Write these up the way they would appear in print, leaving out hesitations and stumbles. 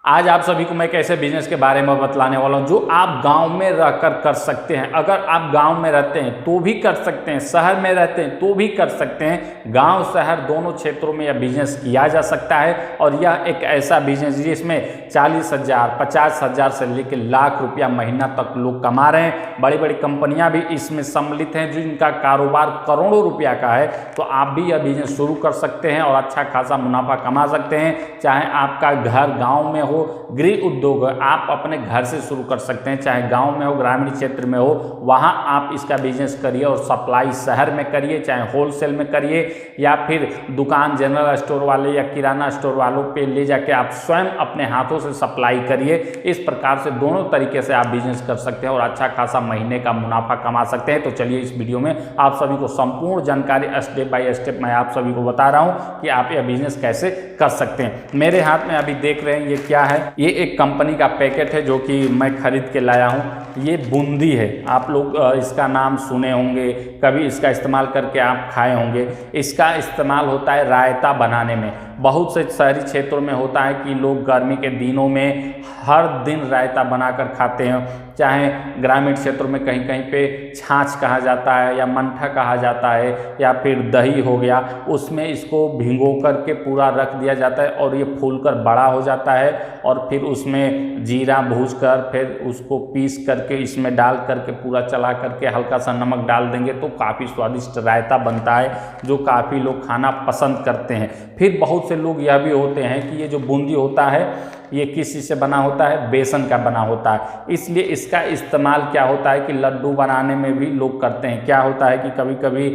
आज आप सभी को मैं एक ऐसे बिजनेस के बारे में बतलाने वाला हूं जो आप गांव में रहकर कर सकते हैं। अगर आप गांव में रहते हैं तो भी कर सकते हैं, शहर में रहते हैं तो भी कर सकते हैं। गांव शहर दोनों क्षेत्रों में यह बिजनेस किया जा सकता है और यह एक ऐसा बिजनेस जिसमें 40,000 50,000 से लेकर लाख रुपया महीना तक लोग कमा रहे हैं। बड़ी बड़ी कंपनियां भी इसमें सम्मिलित हैं जिनका कारोबार करोड़ों रुपया का है। तो आप भी यह बिजनेस शुरू कर सकते हैं और अच्छा खासा मुनाफा कमा सकते हैं। चाहे आपका घर गाँव में हो, गृह उद्योग आप अपने घर से शुरू कर सकते हैं, चाहे गांव में हो, ग्रामीण क्षेत्र में हो, वहां आप इसका बिजनेस करिए और सप्लाई शहर में करिए, चाहे होलसेल में करिए या फिर दुकान जनरल स्टोर वाले या किराना स्टोर वालों पे ले जाके आप स्वयं अपने हाथों से सप्लाई करिए। इस प्रकार से दोनों तरीके से आप बिजनेस कर सकते हैं और अच्छा खासा महीने का मुनाफा कमा सकते हैं। तो चलिए इस वीडियो में आप सभी को संपूर्ण जानकारी स्टेप बाय स्टेप मैं आप सभी को बता रहा हूं कि आप यह बिजनेस कैसे कर सकते हैं। मेरे हाथ में अभी देख रहे हैं ये क्या है, ये एक कंपनी का पैकेट है जो कि मैं खरीद के लाया हूँ। ये बूंदी है, आप लोग इसका नाम सुने होंगे, कभी इसका इस्तेमाल करके आप खाए होंगे। इसका इस्तेमाल होता है रायता बनाने में। बहुत से शहरी क्षेत्रों में होता है कि लोग गर्मी के दिनों में हर दिन रायता बनाकर खाते हैं। चाहे ग्रामीण क्षेत्रों में कहीं कहीं पे छाछ कहा जाता है या मंठा कहा जाता है या फिर दही हो गया, उसमें इसको भिगो करके पूरा रख दिया जाता है और ये फूलकर बड़ा हो जाता है और फिर उसमें जीरा भूज कर फिर उसको पीस करके इसमें डाल करके पूरा चला करके हल्का सा नमक डाल देंगे तो काफ़ी स्वादिष्ट रायता बनता है जो काफ़ी लोग खाना पसंद करते हैं। फिर बहुत से लोग यह भी होते हैं कि ये जो बूंदी होता है ये किस चीज़ से बना होता है, बेसन का बना होता है। इसलिए इसका इस्तेमाल क्या होता है कि लड्डू बनाने में भी लोग करते हैं। क्या होता है कि कभी कभी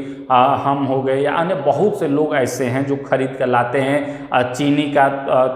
हम हो गए या अन्य बहुत से लोग ऐसे हैं जो खरीद कर लाते हैं, चीनी का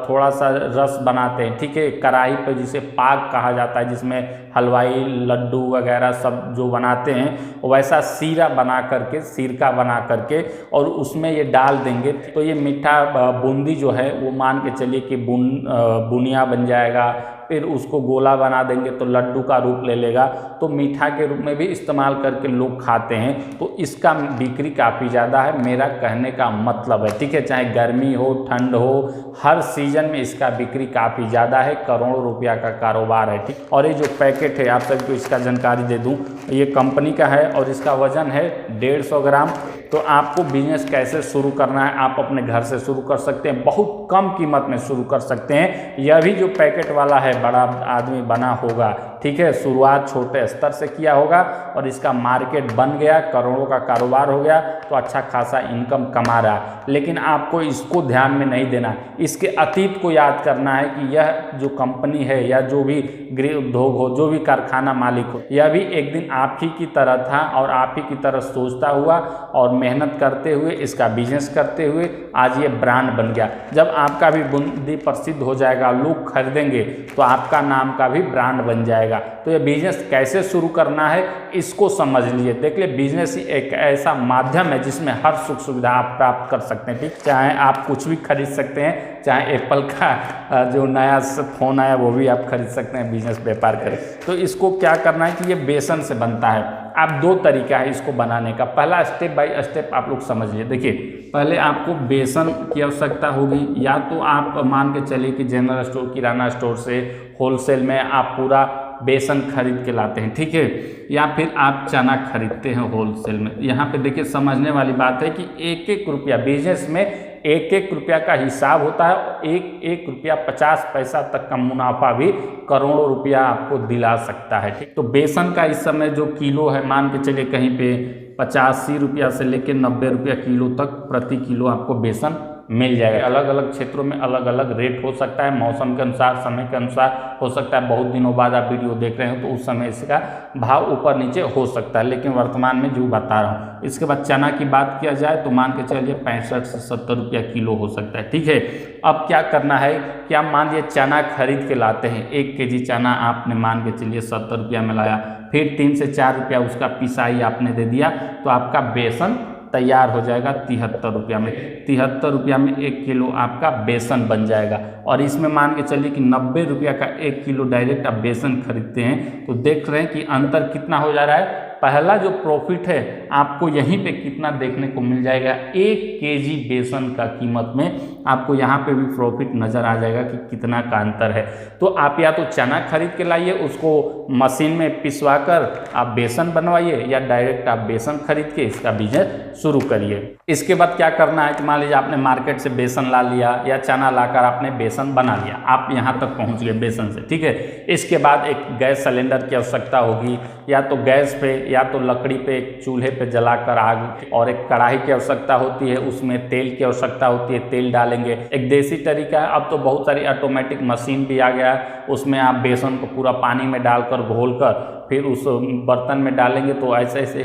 थोड़ा सा रस बनाते हैं, ठीक है, कढ़ाई पर जिसे पाक कहा जाता है, जिसमें हलवाई लड्डू वगैरह सब जो बनाते हैं वैसा सीरा बना करके, सिरका बना करके और उसमें ये डाल देंगे तो ये मीठा बूंदी जो है वो मान के चलिए कि बुनिया बन जाएगा। फिर उसको गोला बना देंगे तो लड्डू का रूप ले लेगा, तो मीठा के रूप में भी इस्तेमाल करके लोग खाते हैं। तो इसका बिक्री काफ़ी ज़्यादा है, मेरा कहने का मतलब है, ठीक है। चाहे गर्मी हो ठंड हो, हर सीजन में इसका बिक्री काफ़ी ज़्यादा है, करोड़ों रुपया का कारोबार है, ठीक। और ये जो पैकेट है आप सभी को इसका जानकारी दे दूँ, ये कंपनी का है और इसका वजन है 150 ग्राम। तो आपको बिजनेस कैसे शुरू करना है, आप अपने घर से शुरू कर सकते हैं, बहुत कम कीमत में शुरू कर सकते हैं। यह भी जो पैकेट वाला है बड़ा आदमी बना होगा, ठीक है, शुरुआत छोटे स्तर से किया होगा और इसका मार्केट बन गया, करोड़ों का कारोबार हो गया तो अच्छा खासा इनकम कमा रहा है। लेकिन आपको इसको ध्यान में नहीं देना, इसके अतीत को याद करना है कि यह जो कंपनी है या जो भी गृह उद्योग हो, जो भी कारखाना मालिक हो, यह भी एक दिन आप ही की तरह था और आप ही की तरह सोचता हुआ और मेहनत करते हुए इसका बिजनेस करते हुए आज ये ब्रांड बन गया। जब आपका भी बूंदी प्रसिद्ध हो जाएगा, लोग खरीदेंगे तो आपका नाम का भी ब्रांड बन जाएगा। तो ये बिजनेस कैसे शुरू करना है इसको समझ लीजिए। देख लिए बिजनेस ही एक ऐसा माध्यम है जिसमें हर सुख सुविधा आप प्राप्त कर सकते हैं, ठीक। चाहे आप कुछ भी खरीद सकते हैं, चाहे एप्पल का जो नया फ़ोन आया वो भी आप खरीद सकते हैं, बिजनेस व्यापार करें। तो इसको क्या करना है कि ये बेसन से बनता है। आप दो तरीका है इसको बनाने का, पहला स्टेप बाय स्टेप आप लोग समझिए। देखिए पहले आपको बेसन की आवश्यकता होगी, या तो आप मान के चलिए कि जनरल स्टोर किराना स्टोर से होलसेल में आप पूरा बेसन खरीद के लाते हैं, ठीक है, या फिर आप चना खरीदते हैं होलसेल में। यहाँ पे देखिए समझने वाली बात है कि एक एक रुपया बिजनेस में एक एक रुपया का हिसाब होता है और एक एक रुपया 50 पैसा तक का मुनाफा भी करोड़ों रुपया आपको दिला सकता है, ठीक। तो बेसन का इस समय जो किलो है मान के चलिए कहीं पे 85 रुपया से लेकर 90 रुपया किलो तक प्रति किलो आपको बेसन मिल जाएगा। अलग अलग क्षेत्रों में अलग अलग रेट हो सकता है, मौसम के अनुसार, समय के अनुसार हो सकता है। बहुत दिनों बाद आप वीडियो देख रहे हो तो उस समय इसका भाव ऊपर नीचे हो सकता है, लेकिन वर्तमान में जो बता रहा हूँ। इसके बाद चना की बात किया जाए तो मान के चलिए 65 से 70 रुपया किलो हो सकता है, ठीक है। अब क्या करना है कि आप मान लीजिए चना खरीद के लाते हैं, 1 केजी चना आपने मान के चलिए 70 रुपया में लाया, फिर 3 से 4 रुपया उसका पिसाई आपने दे दिया तो आपका बेसन तैयार हो जाएगा 73 रुपया में। 73 रुपया में 1 किलो आपका बेसन बन जाएगा। और इसमें मान के चलिए कि 90 रुपया का 1 किलो डायरेक्ट आप बेसन खरीदते हैं तो देख रहे हैं कि अंतर कितना हो जा रहा है, पहला जो प्रॉफिट है आपको यहीं पे कितना देखने को मिल जाएगा, 1 केजी बेसन का कीमत में आपको यहाँ पे भी प्रॉफिट नज़र आ जाएगा कि कितना का अंतर है। तो आप या तो चना खरीद के लाइए, उसको मशीन में पिसवा कर आप बेसन बनवाइए, या डायरेक्ट आप बेसन खरीद के इसका बिजनेस शुरू करिए। इसके बाद क्या करना है कि मान लीजिए आपने मार्केट से बेसन ला लिया या चना लाकर आपने बेसन बना लिया, आप यहाँ तक पहुँच गए बेसन से, ठीक है। इसके बाद एक गैस सिलेंडर की आवश्यकता होगी, या तो गैस पे या तो लकड़ी पे एक चूल्हे पे जलाकर आग, और एक कढ़ाई की आवश्यकता होती है, उसमें तेल की आवश्यकता होती है, तेल डालेंगे। एक देसी तरीका है, अब तो बहुत सारी ऑटोमेटिक मशीन भी आ गया है, उसमें आप बेसन को पूरा पानी में डालकर घोलकर फिर उस बर्तन में डालेंगे, तो ऐसे ऐसे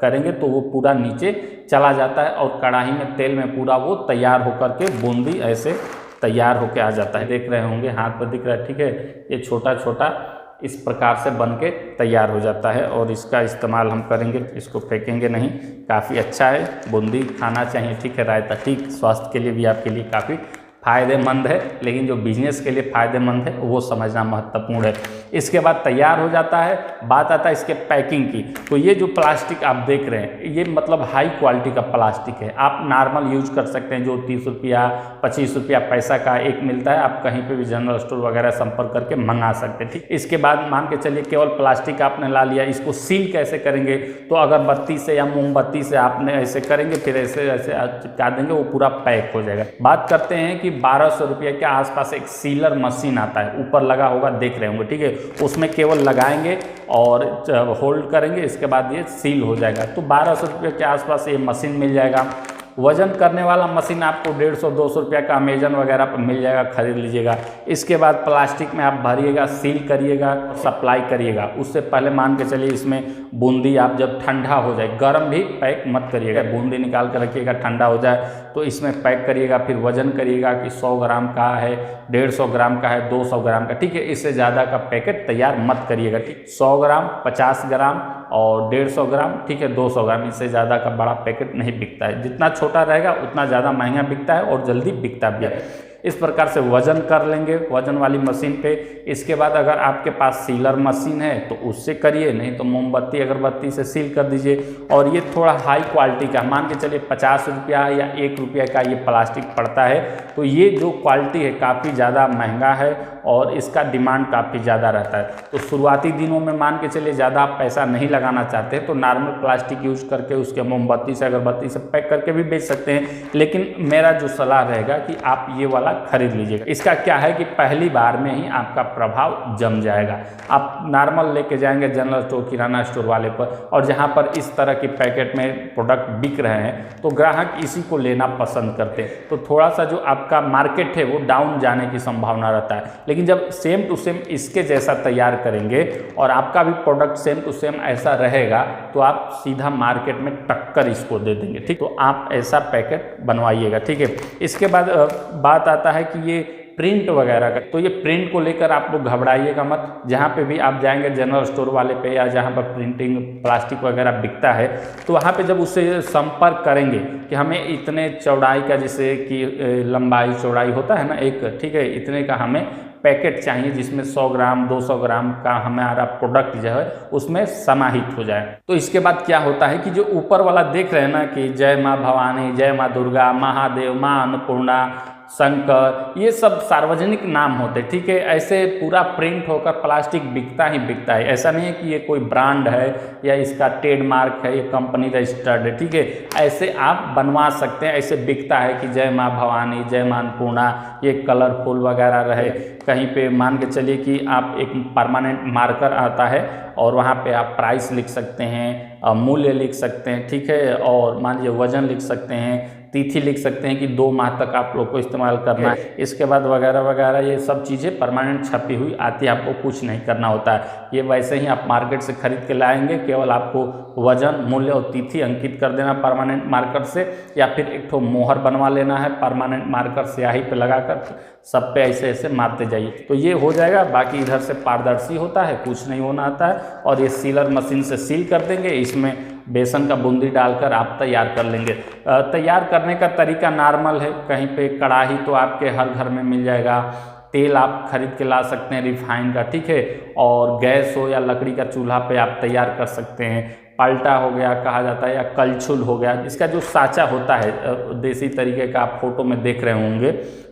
करेंगे तो वो पूरा नीचे चला जाता है और कढ़ाई में तेल में पूरा वो तैयार होकर के बूंदी ऐसे तैयार होके आ जाता है। देख रहे होंगे हाथ पर दिख रहा है, ठीक है। ये छोटा छोटा इस प्रकार से बन के तैयार हो जाता है और इसका इस्तेमाल हम करेंगे, इसको फेंकेंगे नहीं। काफ़ी अच्छा है, बूंदी खाना चाहिए, ठीक है। रायता ठीक स्वास्थ्य के लिए भी आपके लिए काफ़ी फ़ायदेमंद है, लेकिन जो बिजनेस के लिए फ़ायदेमंद है वो समझना महत्वपूर्ण है। इसके बाद तैयार हो जाता है, बात आता है इसके पैकिंग की। तो ये जो प्लास्टिक आप देख रहे हैं ये मतलब हाई क्वालिटी का प्लास्टिक है, आप नॉर्मल यूज कर सकते हैं। जो 30 रुपया 25 रुपया पैसा का एक मिलता है, आप कहीं पे भी जनरल स्टोर वगैरह संपर्क करके मंगा सकते हैं, ठीक। इसके बाद मान के चलिए केवल प्लास्टिक आपने ला लिया, इसको सील कैसे करेंगे, तो अगरबत्ती से या मोमबत्ती से आपने ऐसे करेंगे, फिर ऐसे ऐसे चिपका देंगे, वो पूरा पैक हो जाएगा। बात करते हैं कि 1200 रुपये के आसपास एक सीलर मशीन आता है, ऊपर लगा होगा, देख रहे होंगे, ठीक है। उसमें केवल लगाएंगे और होल्ड करेंगे, इसके बाद ये सील हो जाएगा। तो 1200 रुपये के आसपास ये मशीन मिल जाएगा। वजन करने वाला मशीन आपको 150-200 रुपये का अमेजन वगैरह पर मिल जाएगा, खरीद लीजिएगा। इसके बाद प्लास्टिक में आप भरिएगा, सील करिएगा, सप्लाई करिएगा। उससे पहले मान के चलिए इसमें बूंदी आप जब ठंडा हो जाए, गर्म भी पैक मत करिएगा, बूंदी निकाल कर रखिएगा, ठंडा हो जाए तो इसमें पैक करिएगा। फिर वजन करिएगा कि 100 ग्राम का है, 150 ग्राम का है, 200 ग्राम का, ठीक है। इससे ज़्यादा का पैकेट तैयार मत करिएगा, ठीक। 100 ग्राम, 50 ग्राम और 150 ग्राम, ठीक है, 200 ग्राम, इससे ज़्यादा का बड़ा पैकेट नहीं बिकता है। जितना छोटा रहेगा उतना ज़्यादा महंगा बिकता है और जल्दी बिकता भी है। इस प्रकार से वजन कर लेंगे वजन वाली मशीन पे। इसके बाद अगर आपके पास सीलर मशीन है तो उससे करिए, नहीं तो मोमबत्ती अगरबत्ती से सील कर दीजिए। और ये थोड़ा हाई क्वालिटी का, मान के चलिए 50 रुपया या 1 रुपये का ये प्लास्टिक पड़ता है, तो ये जो क्वालिटी है काफ़ी ज़्यादा महंगा है और इसका डिमांड काफ़ी ज़्यादा रहता है। तो शुरुआती दिनों में मान के चलिए ज़्यादा आप पैसा नहीं लगाना चाहते तो नॉर्मल प्लास्टिक यूज करके उसके मोमबत्ती से अगरबत्ती से पैक करके भी बेच सकते हैं, लेकिन मेरा जो सलाह रहेगा कि आप ये वाला खरीद लीजिएगा। इसका क्या है कि पहली बार में ही आपका प्रभाव जम जाएगा। आप नॉर्मल लेके जाएंगे जनरल स्टोर, किराना स्टोर वाले पर, और जहाँ पर इस तरह के पैकेट में प्रोडक्ट बिक रहे हैं तो ग्राहक इसी को लेना पसंद करते हैं, तो थोड़ा सा जो आपका मार्केट है वो डाउन जाने की संभावना रहता है। लेकिन जब सेम टू सेम इसके जैसा तैयार करेंगे और आपका भी प्रोडक्ट सेम टू सेम ऐसा रहेगा तो आप सीधा मार्केट में टक्कर इसको दे देंगे, ठीक। तो आप ऐसा पैकेट बनवाइएगा, ठीक है। इसके बाद बात आता है कि ये प्रिंट वगैरह का, तो ये प्रिंट को लेकर आप लोग घबराइएगा मत। जहाँ पे भी आप जाएंगे जनरल स्टोर वाले पे या जहाँ पर प्रिंटिंग प्लास्टिक वगैरह बिकता है, तो वहाँ पे जब उससे संपर्क करेंगे कि हमें इतने चौड़ाई का, जैसे कि लंबाई चौड़ाई होता है ना एक, ठीक है, इतने का हमें पैकेट चाहिए जिसमें 100 ग्राम 200 ग्राम का हमारा प्रोडक्ट जो है उसमें समाहित हो जाए। तो इसके बाद क्या होता है कि जो ऊपर वाला देख रहे हैं ना कि जय माँ भवानी, जय माँ दुर्गा, महादेव, माँ अन्नपूर्णा, शंकर, ये सब सार्वजनिक नाम होते, ठीक है। ऐसे पूरा प्रिंट होकर प्लास्टिक बिकता ही बिकता है, ऐसा नहीं है कि ये कोई ब्रांड है या इसका ट्रेडमार्क है, ये कंपनी रजिस्टर्ड है, ठीक है। ऐसे आप बनवा सकते हैं, ऐसे बिकता है कि जय माँ भवानी, जय माँ अन्नपूर्णा, ये कलरफुल वगैरह रहे। कहीं पे मान के चलिए कि आप एक परमानेंट मार्कर आता है और वहाँ पे आप प्राइस लिख सकते हैं, मूल्य लिख सकते हैं, ठीक है, और मान लीजिए वजन लिख सकते हैं, तिथि लिख सकते हैं कि 2 माह तक आप लोग को इस्तेमाल करना है। इसके बाद वगैरह वगैरह ये सब चीज़ें परमानेंट छपी हुई आती है, आपको कुछ नहीं करना होता है। ये वैसे ही आप मार्केट से खरीद के लाएंगे, केवल आपको वजन, मूल्य और तिथि अंकित कर देना परमानेंट मार्कर से, या फिर एक ठो मोहर बनवा लेना है परमानेंट मार्कर स्याही पे लगाकर, सब पे ऐसे ऐसे मारते जाइए तो ये हो जाएगा। बाकी इधर से पारदर्शी होता है, कुछ नहीं होना आता है, और ये सीलर मशीन से सील कर देंगे, इसमें बेसन का बूंदी डालकर आप तैयार कर लेंगे। तैयार करने का तरीका नॉर्मल है, कहीं पे कढ़ाई तो आपके हर घर में मिल जाएगा, तेल आप खरीद के ला सकते हैं रिफाइन का, ठीक है। और गैस हो या लकड़ी का चूल्हा पे आप तैयार कर सकते हैं। पलटा हो गया कहा जाता है, या कलछुल हो गया। इसका जो साँचा होता है देसी तरीके का, आप फोटो में देख रहे होंगे,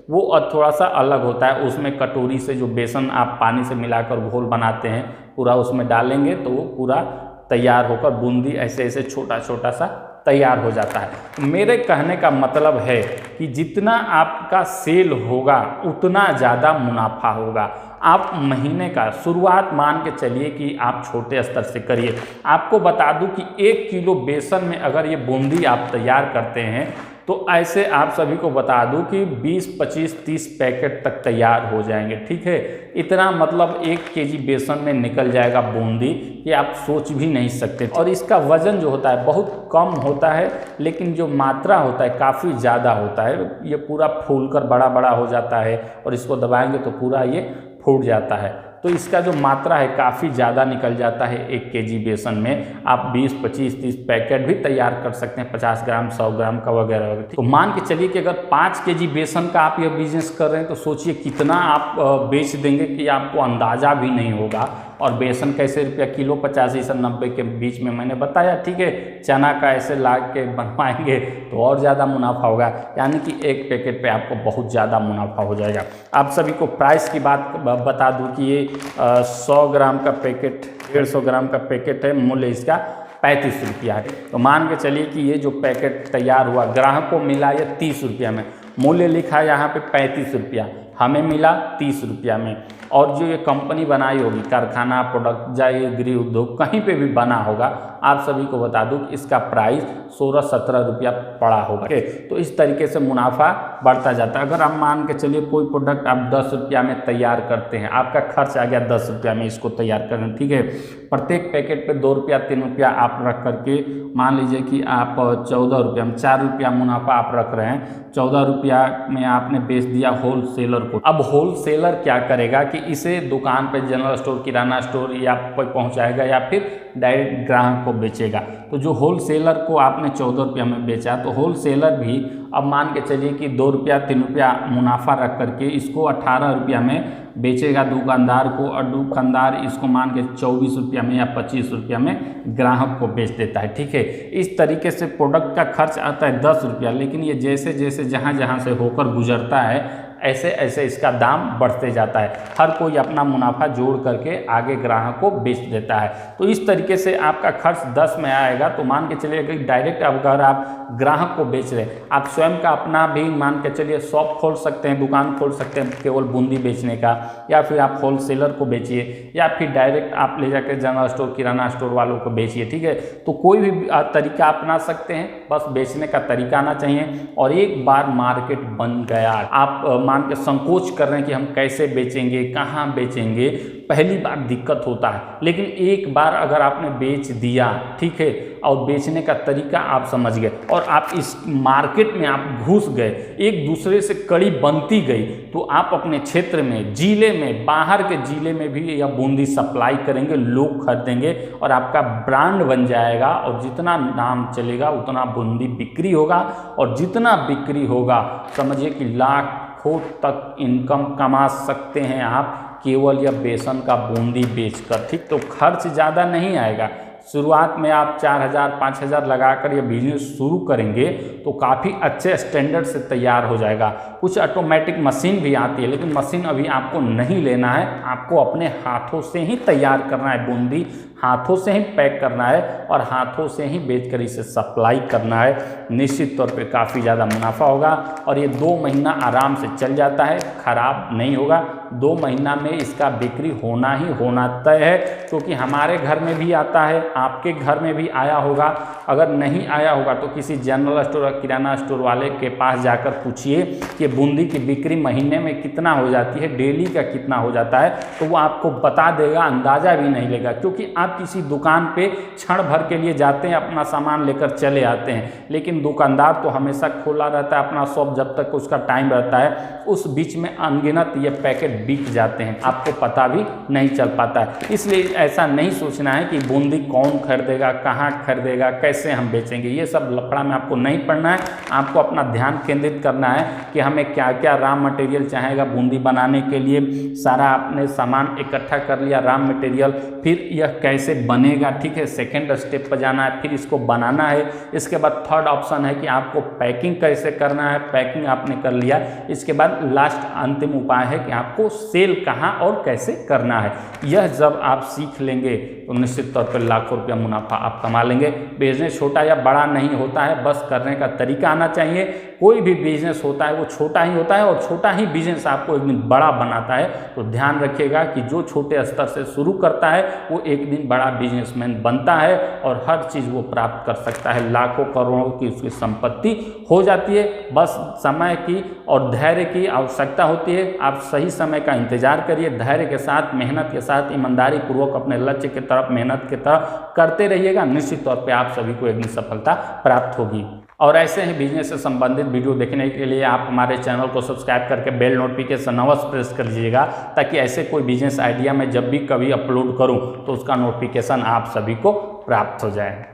वो थोड़ा सा अलग होता है। उसमें कटोरी से जो बेसन आप पानी से मिलाकर घोल बनाते हैं, पूरा उसमें डालेंगे तो वो पूरा तैयार होकर बूंदी ऐसे ऐसे छोटा छोटा सा तैयार हो जाता है। मेरे कहने का मतलब है कि जितना आपका सेल होगा उतना ज़्यादा मुनाफा होगा। आप महीने का शुरुआत मान के चलिए कि आप छोटे स्तर से करिए। आपको बता दूं कि 1 किलो बेसन में अगर ये बूंदी आप तैयार करते हैं तो ऐसे आप सभी को बता दूं कि 20, 25, 30 पैकेट तक तैयार हो जाएंगे, ठीक है। इतना मतलब 1 केजी बेसन में निकल जाएगा बूंदी कि आप सोच भी नहीं सकते। और इसका वजन जो होता है बहुत कम होता है, लेकिन जो मात्रा होता है काफ़ी ज़्यादा होता है। ये पूरा फूलकर बड़ा बड़ा हो जाता है और इसको दबाएंगे तो पूरा ये फूट जाता है। तो इसका जो मात्रा है काफ़ी ज़्यादा निकल जाता है। 1 केजी बेसन में आप 20, 25, 30 पैकेट भी तैयार कर सकते हैं, 50 ग्राम, 100 ग्राम का वगैरह वगैरह। तो मान के चलिए कि अगर 5 केजी बेसन का आप ये बिजनेस कर रहे हैं तो सोचिए कितना आप बेच देंगे कि आपको अंदाज़ा भी नहीं होगा। और बेसन कैसे रुपया किलो, 85 से 90 के बीच में मैंने बताया, ठीक है। चना का ऐसे ला के बनवाएंगे तो और ज़्यादा मुनाफा होगा, यानी कि 1 पैकेट पे आपको बहुत ज़्यादा मुनाफा हो जाएगा। आप सभी को प्राइस की बात बता दूं कि ये 100 ग्राम का पैकेट, 150 ग्राम का पैकेट है। मूल्य इसका 35 रुपया है। तो मान के चलिए कि ये जो पैकेट तैयार हुआ ग्राहक को मिला ये 30 रुपया में, मूल्य लिखा है यहाँ पे 35 रुपया, हमें मिला 30 रुपया में। और जो ये कंपनी बनाई होगी, कारखाना, प्रोडक्ट, चाहे गृह उद्योग कहीं पे भी बना होगा, आप सभी को बता दूं कि इसका प्राइस 16-17 रुपया पड़ा होगा। तो इस तरीके से मुनाफा बढ़ता जाता है। अगर आप मान के चलिए कोई प्रोडक्ट आप 10 रुपया में तैयार करते हैं, आपका खर्च आ गया 10 रुपया में इसको तैयार करना, ठीक है। प्रत्येक पैकेट पे 2 रुपया 3 रुपया आप रख करके मान लीजिए कि आप 14 रुपया में 4 रुपया मुनाफा आप रख रहे हैं। 14 रुपया में आपने बेच दिया होल सेलर को। अब होल सेलर क्या करेगा कि इसे दुकान पे, जनरल स्टोर, किराना स्टोर या पहुंचाएगा या फिर डायरेक्ट ग्राहक को बेचेगा। तो जो होल सेलर को आपने 14 रुपया में बेचा, तो होल सेलर भी अब मान के चलिए कि 2 रुपया 3 रुपया मुनाफा रख करके इसको 18 रुपया में बेचेगा दुकानदार को, और दुकानदार इसको मान के 24 रुपया में या 25 रुपया में ग्राहक को बेच देता है, ठीक है। इस तरीके से प्रोडक्ट का खर्च आता है 10 रुपया, लेकिन ये जैसे जैसे जहाँ से होकर गुजरता है ऐसे ऐसे इसका दाम बढ़ते जाता है। हर कोई अपना मुनाफा जोड़ करके आगे ग्राहक को बेच देता है। तो इस तरीके से आपका खर्च 10 में आएगा। तो मान के चलिए कि डायरेक्ट अगर आप ग्राहक को बेच रहे हैं, आप स्वयं का अपना भी मान के चलिए शॉप खोल सकते हैं, दुकान खोल सकते हैं केवल बूंदी बेचने का, या फिर आप होल सेलर को बेचिए, या फिर डायरेक्ट आप ले जाकर जनरल स्टोर, किराना स्टोर वालों को बेचिए, ठीक है। तो कोई भी तरीका अपना सकते हैं, बस बेचने का तरीका आना चाहिए। और एक बार मार्केट बन गया, आप मान के संकोच कर रहे हैं कि हम कैसे बेचेंगे, कहाँ बेचेंगे, पहली बार दिक्कत होता है। लेकिन एक बार अगर आपने बेच दिया, ठीक है, और बेचने का तरीका आप समझ गए और आप इस मार्केट में आप घुस गए, एक दूसरे से कड़ी बनती गई, तो आप अपने क्षेत्र में, जिले में, बाहर के जिले में भी यह बूंदी सप्लाई करेंगे, लोग खरीदेंगे और आपका ब्रांड बन जाएगा। और जितना नाम चलेगा उतना बूंदी बिक्री होगा, और जितना बिक्री होगा समझिए कि लाखों तक इनकम कमा सकते हैं आप केवल यह बेसन का बूंदी बेचकर, ठीक। तो खर्च ज़्यादा नहीं आएगा। शुरुआत में आप 4,000 5,000 लगाकर ये बिजनेस शुरू करेंगे तो काफ़ी अच्छे स्टैंडर्ड से तैयार हो जाएगा। कुछ ऑटोमेटिक मशीन भी आती है, लेकिन मशीन अभी आपको नहीं लेना है, आपको अपने हाथों से ही तैयार करना है बूंदी, हाथों से ही पैक करना है और हाथों से ही बेचकर इसे सप्लाई करना है। निश्चित तौर पे काफ़ी ज़्यादा मुनाफा होगा और ये 2 महीना आराम से चल जाता है, ख़राब नहीं होगा। 2 महीना में इसका बिक्री होना ही होना तय है, क्योंकि हमारे घर में भी आता है, आपके घर में भी आया होगा। अगर नहीं आया होगा तो किसी जनरल स्टोर या किराना स्टोर वाले के पास जाकर पूछिए कि बूंदी की बिक्री महीने में कितना हो जाती है, डेली का कितना हो जाता है, तो वो आपको बता देगा, अंदाज़ा भी नहीं लेगा। क्योंकि आप किसी दुकान पे क्षण भर भर के लिए जाते हैं, अपना सामान लेकर चले आते हैं। लेकिन दुकानदार तो हमेशा खुला रहता है अपना शॉप जब तक उसका टाइम रहता है, उस बीच में अनगिनत ये पैकेट बिक जाते हैं, आपको पता भी नहीं चल पाता है। इसलिए ऐसा नहीं सोचना है कि बूंदी कौन खरीदेगा, कहाँ खरीदेगा, कैसे हम बेचेंगे, ये सब लफड़ा में आपको नहीं पड़ना है। आपको अपना ध्यान केंद्रित करना है कि हमें क्या क्या रॉ मटेरियल चाहेगा बूंदी बनाने के लिए। सारा आपने सामान इकट्ठा कर लिया रॉ मटेरियल, फिर यह कैसे बनेगा, ठीक है, सेकेंड स्टेप पर जाना है, फिर इसको बनाना है। इसके बाद थर्ड ऑप्शन है कि आपको पैकिंग कैसे करना है, पैकिंग आपने कर लिया। इसके बाद लास्ट अंतिम उपाय है कि आपको सेल कहाँ और कैसे करना है। यह जब आप सीख लेंगे तो निश्चित तौर पर लाखों रुपया मुनाफा आप कमा लेंगे। बिजनेस छोटा या बड़ा नहीं होता है, बस करने का तरीका आना चाहिए। कोई भी बिजनेस होता है वो छोटा ही होता है और छोटा ही बिजनेस आपको एक दिन बड़ा बनाता है। तो ध्यान रखिएगा कि जो छोटे स्तर से शुरू करता है वो एक दिन बड़ा बिजनेसमैन बनता है और हर चीज़ वो प्राप्त कर सकता है, लाखों करोड़ों की उसकी संपत्ति हो जाती है। बस समय की और धैर्य की आवश्यकता होती है। आप सही समय का इंतजार करिए, धैर्य के साथ, मेहनत के साथ, ईमानदारी पूर्वक अपने लक्ष्य की तरफ, मेहनत की तरफ करते रहिएगा। निश्चित तौर पे आप सभी को एक दिन सफलता प्राप्त होगी। और ऐसे ही बिजनेस से संबंधित वीडियो देखने के लिए आप हमारे चैनल को सब्सक्राइब करके बेल नोटिफिकेशन अवश्य प्रेस कर लीजिएगा, ताकि ऐसे कोई बिजनेस आइडिया मैं जब भी कभी अपलोड करूं तो उसका नोटिफिकेशन आप सभी को प्राप्त हो जाए।